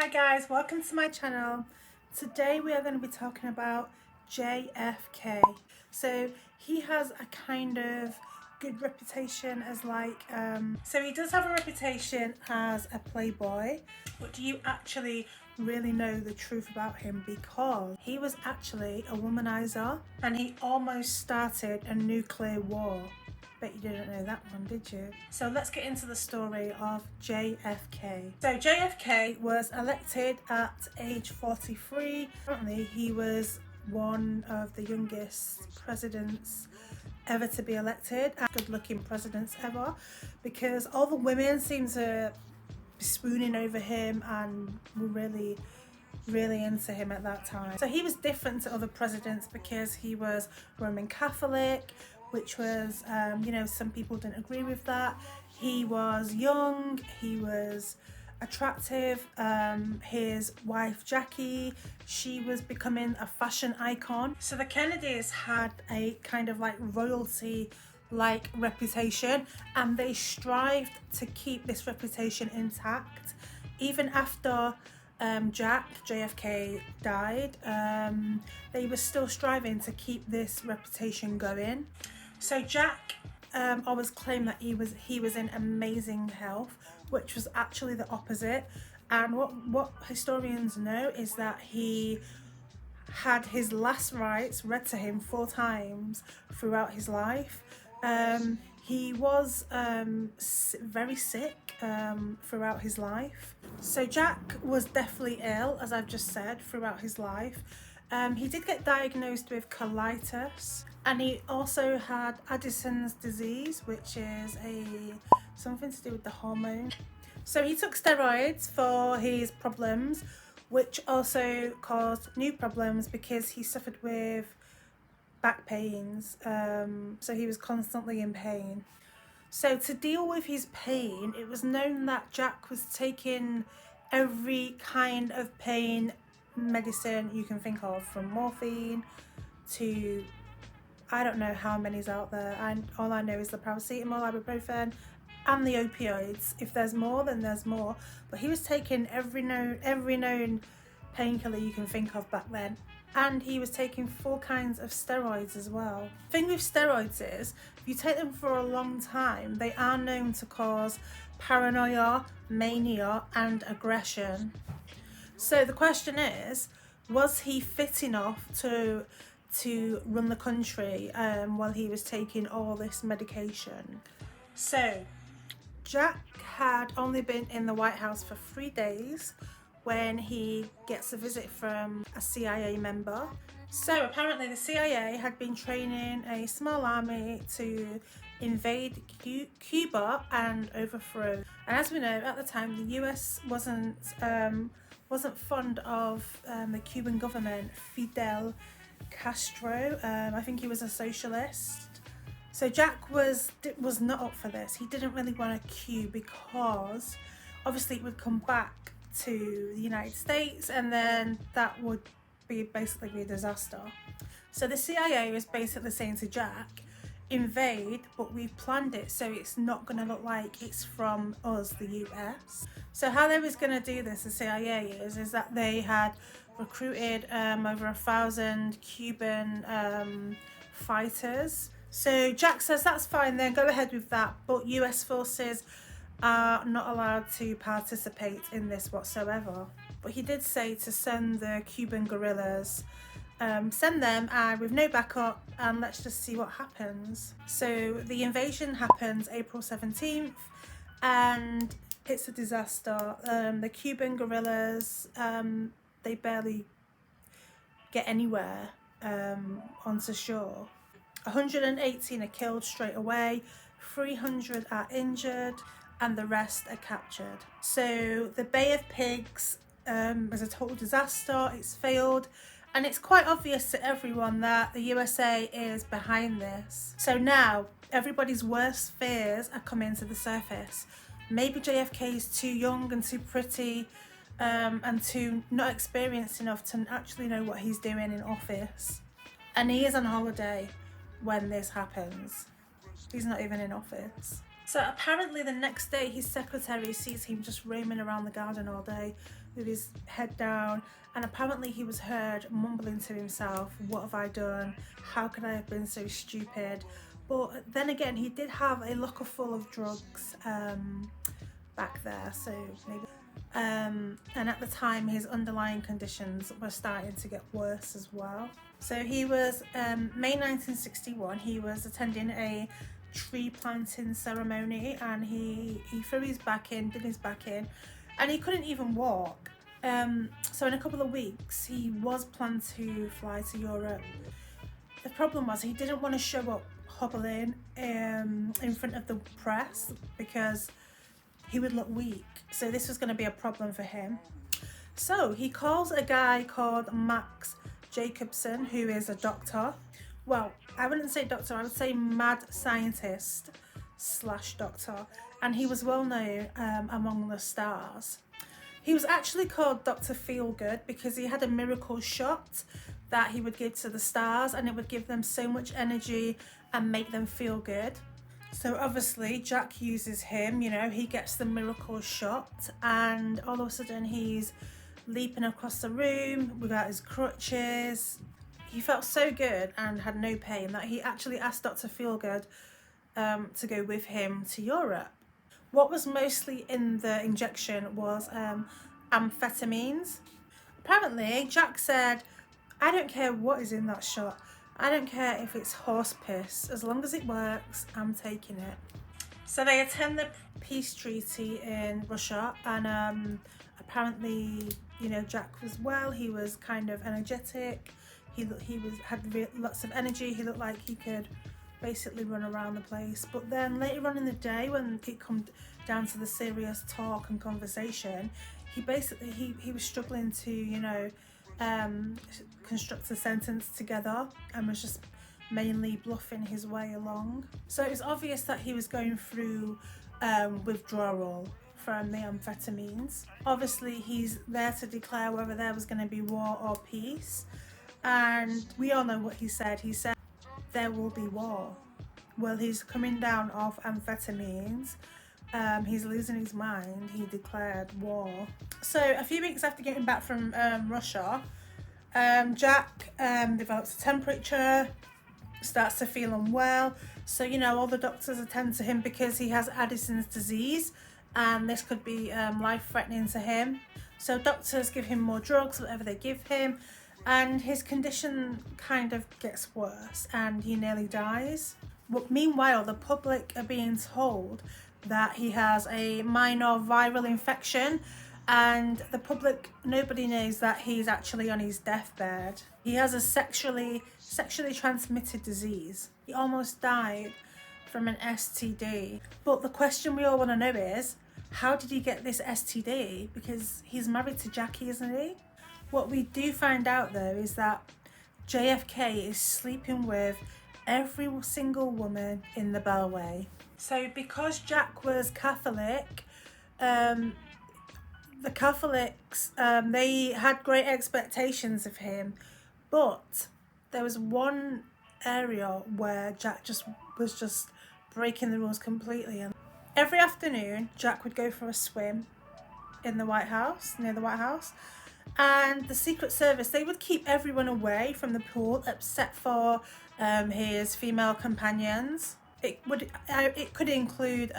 Hi guys, welcome to my channel. Today we are going to be talking about JFK. So he has a kind of good reputation as so he does have a reputation as a playboy, but do you actually really know the truth about him? Because he was actually a womanizer and he almost started a nuclear war. Bet you didn't know that one, did you? So let's get into the story of JFK. So JFK was elected at age 43. Apparently he was one of the youngest presidents ever to be elected, and good looking presidents ever, because all the women seem to be swooning over him and were really into him at that time. So he was different to other presidents because he was Roman Catholic, which was, some people didn't agree with that. He was young, he was attractive. His wife Jackie, she was becoming a fashion icon. So the Kennedys had a kind of like royalty like reputation, and they strived to keep this reputation intact even after JFK died. They were still striving to keep this reputation going. So Jack always claimed that he was in amazing health, which was actually the opposite. And what historians know is that he had his last rites read to him 4 times throughout his life. He was very sick throughout his life. So Jack was definitely ill, as I've just said, throughout his life. He did get diagnosed with colitis, and he also had Addison's disease, which is something to do with the hormone. So he took steroids for his problems, which also caused new problems because he suffered with back pains. So he was constantly in pain. So to deal with his pain, it was known that Jack was taking every kind of pain medicine you can think of, from morphine to I don't know how many's out there, and all I know is the paracetamol, ibuprofen, and the opioids. If there's more, then there's more. But he was taking every known painkiller you can think of back then. And he was taking 4 kinds of steroids as well. The thing with steroids is, if you take them for a long time, they are known to cause paranoia, mania, and aggression. So the question is, was he fit enough to run the country while he was taking all this medication? So Jack had only been in the White House for 3 days when he gets a visit from a CIA member. So apparently the CIA had been training a small army to invade Cuba and overthrow. And as we know, at the time the US wasn't fond of the Cuban government, Fidel Castro. I think he was a socialist. So Jack was not up for this. He didn't really want a coup because obviously it would come back to the United States, and then that would basically be a disaster. So the CIA was basically saying to Jack, invade, but we've planned it so it's not going to look like it's from us, the US. So how they was going to do this, the CIA is that they had recruited over 1,000 Cuban fighters. So Jack says that's fine, then go ahead with that, but US forces are not allowed to participate in this whatsoever. But he did say to send the Cuban guerrillas, send them with no backup, and let's just see what happens. So the invasion happens April 17th, and it's a disaster. The Cuban guerrillas, they barely get anywhere onto shore. 118 are killed straight away, 300 are injured, and the rest are captured. So the Bay of Pigs was a total disaster. It's failed, and it's quite obvious to everyone that the USA is behind this. So now everybody's worst fears are coming to the surface. Maybe JFK is too young and too pretty and too not experienced enough to actually know what he's doing in office. And he is on holiday when this happens. He's not even in office. So apparently the next day his secretary sees him just roaming around the garden all day with his head down, and apparently he was heard mumbling to himself, what have I done? How could I have been so stupid? But then again, he did have a locker full of drugs back there, so maybe and at the time his underlying conditions were starting to get worse as well. So he was May 1961, he was attending a tree planting ceremony, and he threw his back in, did his back in, and he couldn't even walk. So in a couple of weeks he was planned to fly to Europe. The problem was he didn't want to show up hobbling in front of the press because he would look weak, so this was going to be a problem for him. So he calls a guy called Max Jacobson, who is a doctor. Well, I wouldn't say doctor, I would say mad scientist / doctor, and he was well known among the stars. He was actually called Dr. Feelgood because he had a miracle shot that he would give to the stars, and it would give them so much energy and make them feel good. So obviously Jack uses him, you know, he gets the miracle shot, and all of a sudden he's leaping across the room without his crutches. He felt so good and had no pain that he actually asked Dr. Feelgood to go with him to Europe. What was mostly in the injection was amphetamines. Apparently Jack said, I don't care what is in that shot. I don't care if it's horse piss. As long as it works, I'm taking it. So they attend the peace treaty in Russia, and apparently, you know, Jack was well. He was kind of energetic. He had lots of energy. He looked like he could basically run around the place. But then later on in the day, when it come down to the serious talk and conversation, he was struggling to, you know, construct a sentence together, and was just mainly bluffing his way along. So it was obvious that he was going through withdrawal from the amphetamines. Obviously he's there to declare whether there was going to be war or peace, and we all know what he said. He said there will be war. Well, he's coming down off amphetamines, he's losing his mind, he declared war. So a few weeks after getting back from Russia, Jack develops a temperature, starts to feel unwell. So, you know, all the doctors attend to him because he has Addison's disease, and this could be life-threatening to him. So doctors give him more drugs, whatever they give him, and his condition kind of gets worse and he nearly dies. But meanwhile, the public are being told that he has a minor viral infection, and the public, nobody knows that he's actually on his deathbed. He has a sexually transmitted disease. He almost died from an STD. But the question we all want to know is, how did he get this STD? Because he's married to Jackie, isn't he? What we do find out though is that JFK is sleeping with every single woman in the Beltway. So because Jack was Catholic, the Catholics, they had great expectations of him, but there was one area where Jack was just breaking the rules completely. And every afternoon Jack would go for a swim in the White House, near the White House, and the Secret Service, they would keep everyone away from the pool except for his female companions. It could include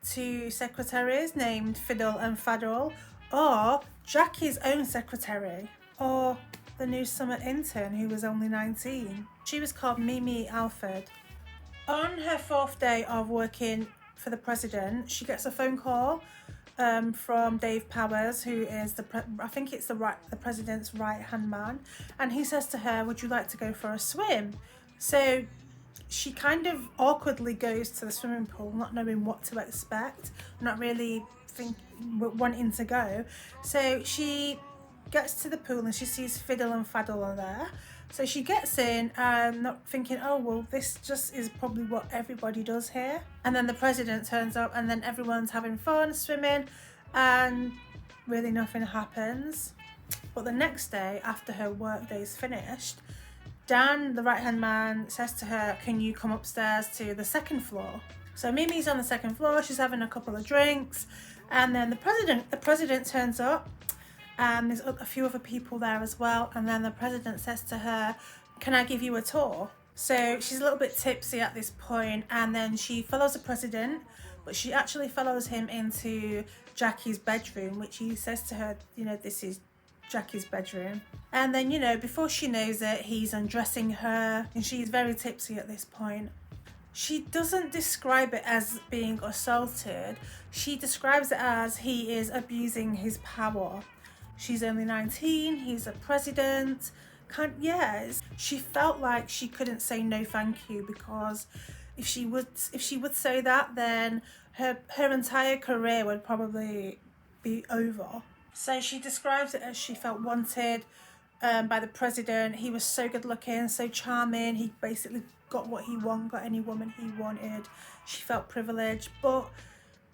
2 secretaries named Fiddle and Faddle, or Jackie's own secretary, or the new summer intern who was only 19. She was called Mimi Alford. On her 4th day of working for the president, she gets a phone call from Dave Powers, who is the president's right-hand man, and he says to her, would you like to go for a swim? So she kind of awkwardly goes to the swimming pool, not knowing what to expect, not really wanting to go. So she gets to the pool and she sees Fiddle and Faddle are there. So she gets in, not thinking, oh, well, this just is probably what everybody does here. And then the president turns up, and then everyone's having fun, swimming, and really nothing happens. But the next day, after her work day's finished, Dan, the right-hand man, says to her, can you come upstairs to the 2nd floor? So Mimi's on the 2nd floor, she's having a couple of drinks, and then the president turns up, and there's a few other people there as well. And then the president says to her, "Can I give you a tour?" So she's a little bit tipsy at this point, and then she follows the president, but she actually follows him into Jackie's bedroom, which he says to her, you know, this is Jackie's bedroom. And then, you know, before she knows it, he's undressing her, and she's very tipsy at this point. She doesn't describe it as being assaulted. She describes it as he is abusing his power. She's only 19, he's a president. She felt like she couldn't say no thank you, because if she would say that, then her entire career would probably be over. So she describes it as she felt wanted by the president. He was so good looking, so charming. He basically got what he wanted, got any woman he wanted. She felt privileged, but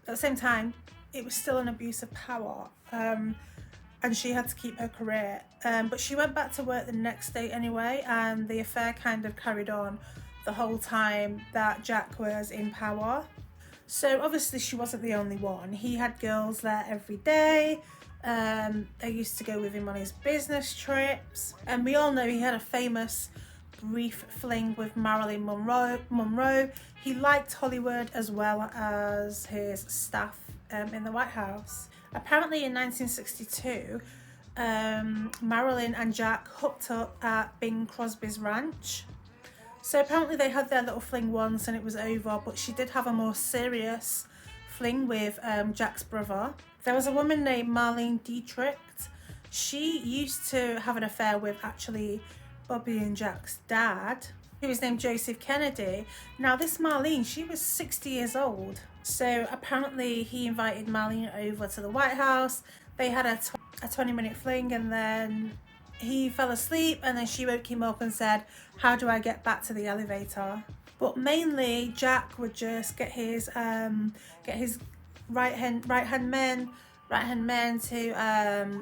at the same time, it was still an abuse of power. And she had to keep her career. But she went back to work the next day anyway, and the affair kind of carried on the whole time that Jack was in power. So obviously she wasn't the only one. He had girls there every day. They used to go with him on his business trips. And we all know he had a famous brief fling with Marilyn Monroe. He liked Hollywood as well as his staff in the White House. Apparently in 1962, Marilyn and Jack hooked up at Bing Crosby's ranch. So apparently they had their little fling once and it was over, but she did have a more serious fling with Jack's brother. There was a woman named Marlene Dietrich. She used to have an affair with actually Bobby and Jack's dad, who was named Joseph Kennedy. Now this Marlene, she was 60 years old. So apparently he invited Marlene over to the White House. They had a 20-minute fling, and then he fell asleep, and then she woke him up and said, "How do I get back to the elevator?" But mainly Jack would just get his right hand men to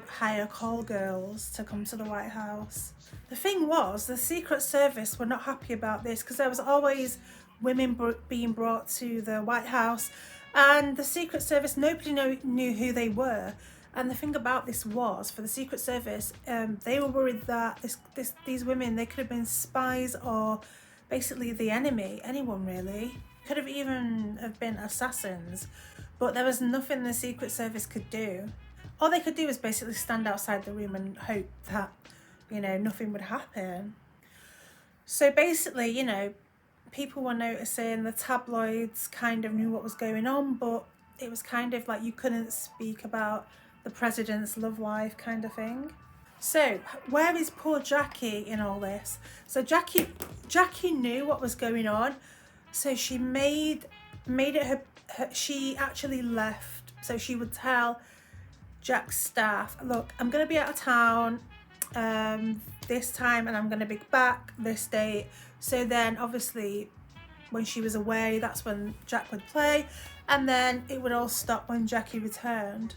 hire call girls to come to the White House. The thing was, the Secret Service were not happy about this, because there was always women being brought to the White House, and the Secret Service, nobody knew who they were. And the thing about this was, for the Secret Service, they were worried that these women, they could have been spies or basically the enemy, anyone really. Could have even have been assassins, but there was nothing the Secret Service could do. All they could do was basically stand outside the room and hope that, you know, nothing would happen. So basically, you know, people were noticing, the tabloids kind of knew what was going on, but it was kind of like you couldn't speak about the president's love life kind of thing. So where is poor Jackie in all this? So Jackie knew what was going on, so she made it her she actually left. So she would tell Jack's staff, "Look, I'm going to be out of town this time, and I'm going to be back this date." So then obviously when she was away, that's when Jack would play, and then it would all stop when Jackie returned.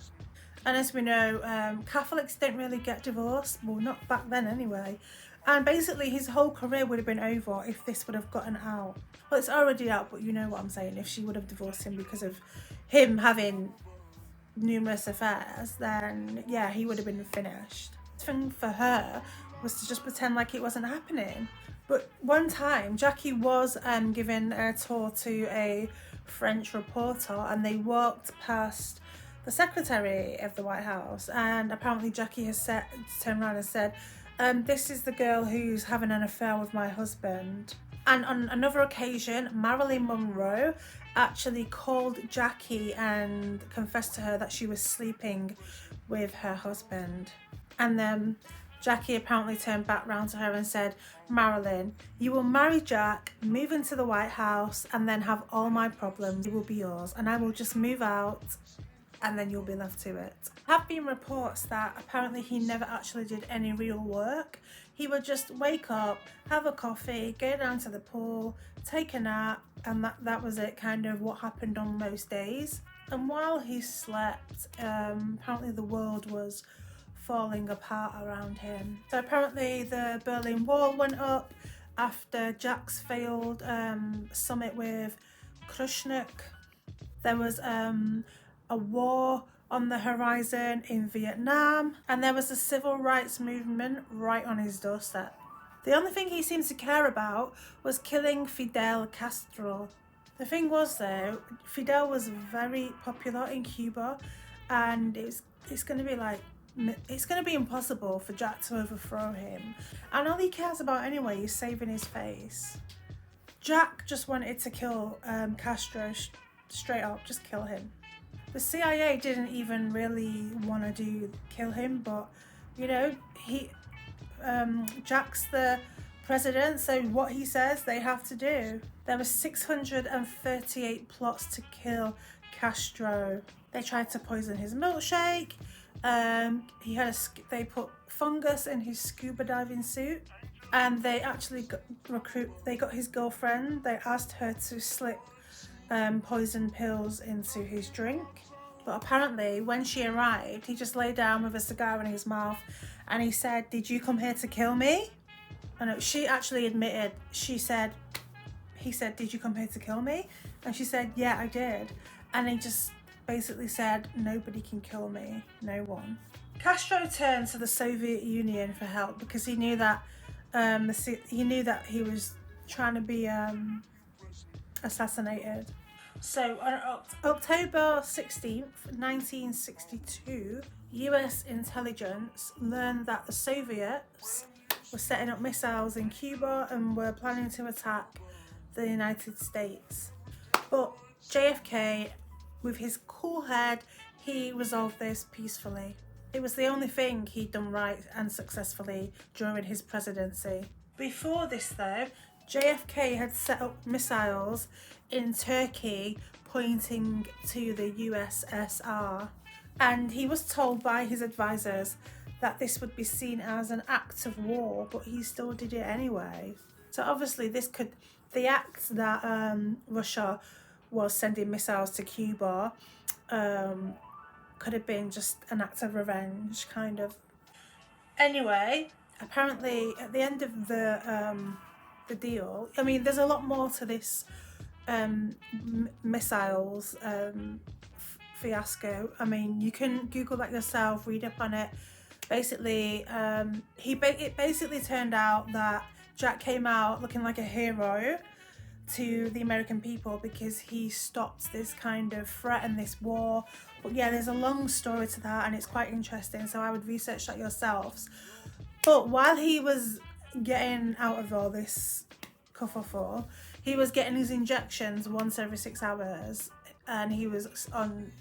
And as we know, Catholics don't really get divorced, well, not back then anyway. And basically his whole career would have been over if this would have gotten out. Well, it's already out, but you know what I'm saying. If she would have divorced him because of him having numerous affairs, then yeah, he would have been finished. The thing for her was to just pretend like it wasn't happening. But one time, Jackie was given a tour to a French reporter, and they walked past the secretary of the White House, and apparently Jackie has turned around and said, "This is the girl who's having an affair with my husband." And on another occasion, Marilyn Monroe actually called Jackie and confessed to her that she was sleeping with her husband. And then Jackie apparently turned back round to her and said, "Marilyn, you will marry Jack, move into the White House, and then have all my problems will be yours, and I will just move out, and then you'll be left to it." There have been reports that apparently he never actually did any real work. He would just wake up, have a coffee, go down to the pool, take a nap, and that was it, kind of what happened on most days. And while he slept, apparently the world was falling apart around him. So apparently the Berlin Wall went up after Jack's failed summit with Khrushchev. There was a war on the horizon in Vietnam, and there was a civil rights movement right on his doorstep. The only thing he seemed to care about was killing Fidel Castro. The thing was though, Fidel was very popular in Cuba, and it's going to be like, it's going to be impossible for Jack to overthrow him. And all he cares about anyway is saving his face. Jack just wanted to kill Castro straight up, just kill him. The CIA didn't even really want to kill him, but you know, Jack's the president, so what he says they have to do. There were 638 plots to kill Castro. They tried to poison his milkshake. They put fungus in his scuba diving suit, and they actually got his girlfriend. They asked her to slip poison pills into his drink, but apparently when she arrived, he just lay down with a cigar in his mouth, and he said, "Did you come here to kill me?" And she actually admitted. He said, "Did you come here to kill me?" And she said, "Yeah, I did." And he just basically said, "Nobody can kill me, no one." Castro turned to the Soviet Union for help because he knew that he was trying to be assassinated. So on October 16th, 1962, US intelligence learned that the Soviets were setting up missiles in Cuba and were planning to attack the United States. But JFK, with his cool head, he resolved this peacefully. It was the only thing he'd done right and successfully during his presidency. Before this though, JFK had set up missiles in Turkey pointing to the USSR, and he was told by his advisors that this would be seen as an act of war, but he still did it anyway. So obviously the act that Russia was sending missiles to Cuba could have been just an act of revenge, kind of. Anyway, apparently at the end of the deal, I mean, there's a lot more to this missiles fiasco. I mean, you can Google that yourself, read up on it. Basically, it basically turned out that Jack came out looking like a hero to the American people because he stopped this kind of threat and this war. But yeah, there's a long story to that, and it's quite interesting, so I would research that yourselves. But while he was getting out of all this kerfuffle, he was getting his injections once every 6 hours, and he was on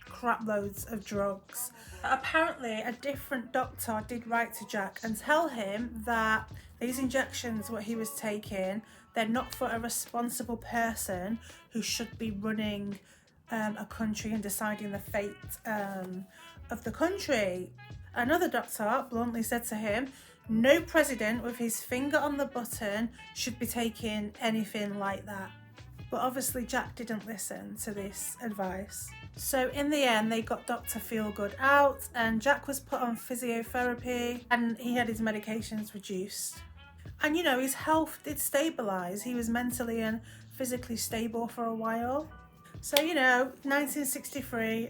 crap loads of drugs. Apparently a different doctor did write to Jack and tell him that these injections, what he was taking, they're not for a responsible person who should be running a country and deciding the fate of the country. Another doctor bluntly said to him, "No president with his finger on the button should be taking anything like that." But obviously Jack didn't listen to this advice. So in the end, they got Dr. Feelgood out, and Jack was put on physiotherapy, and he had his medications reduced. And you know, his health did stabilise. He was mentally and physically stable for a while. So, you know, 1963,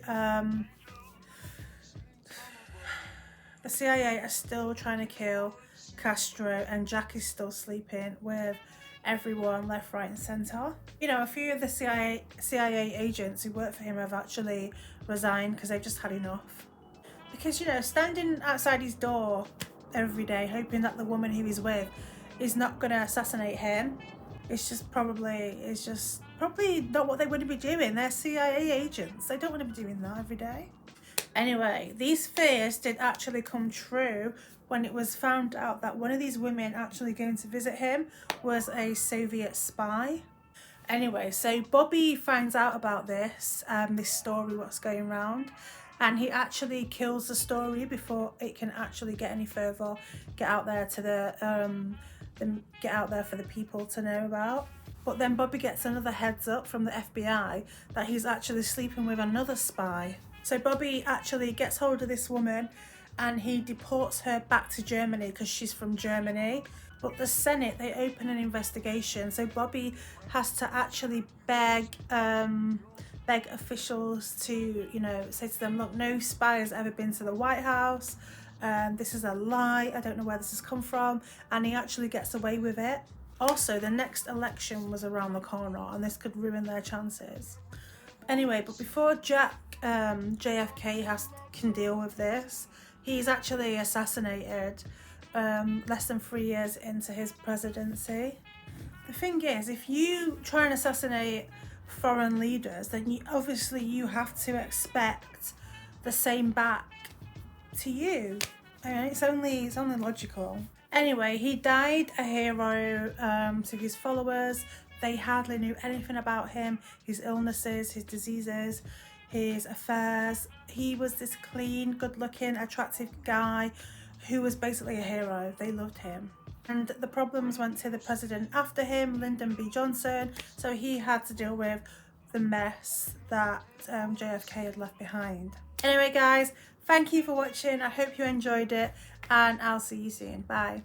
the CIA are still trying to kill Castro, and Jack is still sleeping with everyone left, right and centre. You know, a few of the CIA agents who work for him have actually resigned because they've just had enough. Because, you know, standing outside his door every day hoping that the woman who he's with is not going to assassinate him, it's probably not what they want to be doing. They're CIA agents. They don't want to be doing that every day. Anyway, these fears did actually come true when it was found out that one of these women actually going to visit him was a Soviet spy. Anyway, so Bobby finds out about this story, what's going around, and he actually kills the story before it can actually get any further, get out there for the people to know about. But then Bobby gets another heads up from the FBI that he's actually sleeping with another spy. So Bobby actually gets hold of this woman and he deports her back to Germany because she's from Germany. But the Senate, they open an investigation. So Bobby has to actually beg beg officials to, you know, say to them, look, no spy has ever been to the White House. This is a lie. I don't know where this has come from. And he actually gets away with it. Also, the next election was around the corner and this could ruin their chances. Anyway, but before JFK can deal with this, he's actually assassinated less than 3 years into his presidency. The thing is, if you try and assassinate foreign leaders, then obviously you have to expect the same back to you. I mean, it's only logical. Anyway, he died a hero to his followers. They hardly knew anything about him, his illnesses, his diseases, his affairs. He was this clean, good-looking, attractive guy who was basically a hero. They loved him. And the problems went to the president after him, Lyndon B. Johnson, so he had to deal with the mess that JFK had left behind. Anyway guys, thank you for watching. I hope you enjoyed it and I'll see you soon. Bye.